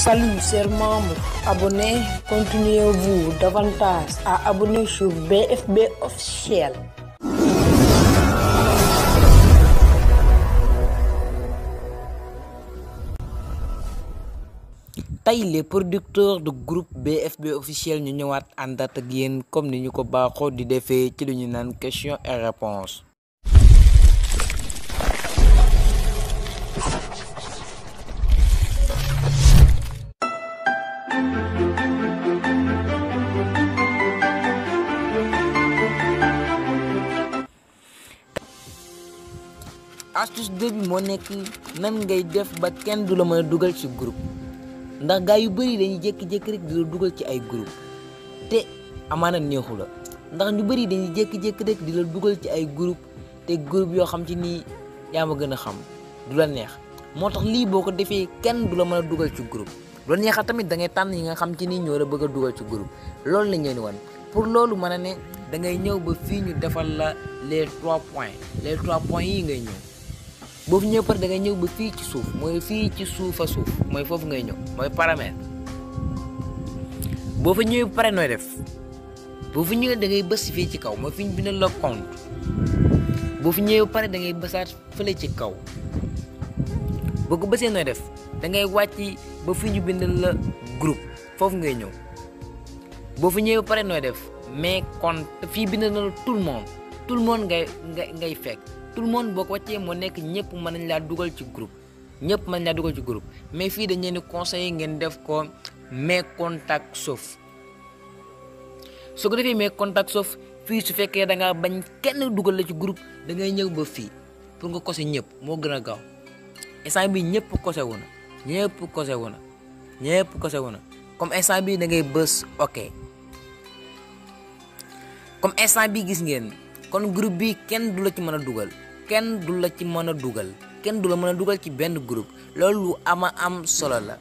Salut, chers membres, abonnés, continuez-vous davantage à abonner sur BFB officiel. tey les producteurs de groupe BFB officiel ñu ñëwaat àndaat ak yéen comme ni ñu ko baaxoo di defee ci lu ñu naan question et réponse. astuce 2 bi moo nekk nan ngay def ba kenn du la mën a dugal ci groupe. ndax gaa yu bëri dañuy jékki-jékki rek di la dugal ci ay groupe te amaana neexu la ndax ñu bëri dañuy jékki-jékki rek di la dugal ci ay groupe te groupe yoo xam ci nii yaa ma gën a xam du la neex moo tax lii boo ko defee kenn du la mën a dugal ci groupe lu neexa tamit da ngay tànn yi nga xam ci nii ñoo la bëgg a dugal ci groupe loolu la ngeen wan pour loolu mën a ne da ngay ñëw ba fii ñu defal la les 3 points yi ngay ñëw. boo fi ñëw pare da ngay ñëw ba fii ci suuf mooy fii ci suufa suuf mooy foofu ngay ñëw mooy paramètre boo fa ñëwee pare nooy def boo fi ñëwee da ngay bës fii ci kaw mooy fi ñu bindal la compte boo fi ñëwee pare da ngay bësaat fële ci kaw boo ko bësee nooy def da ngay wàcc ba fi ñu bindal la groupe foofu ngay ñëw boo fi ñëwee pare nooy def mais compte fii bindal na la tout le monde ngay fekk. tout le monde boo ko wàccee moo nekk ñëpp mën nañ laa dugal ci groupe mais fii dañ leen di conseiller ngeen def ko mes contacts sauf su ko defee mes contacts sauf fii su fekkee da ngaa bañ kenn dugal la ci groupe da ngay ñëw ba fii pour nga kose ñëpp moo gën a gaaw instant bi ñëpp kose wu na comme instant bi da ngay bës ok comme instant bi gis ngeen kon groupe bi kenn du la ci mën a dugal kenn du la mën a dugal ci benn groupe loolu lu ama am solo la.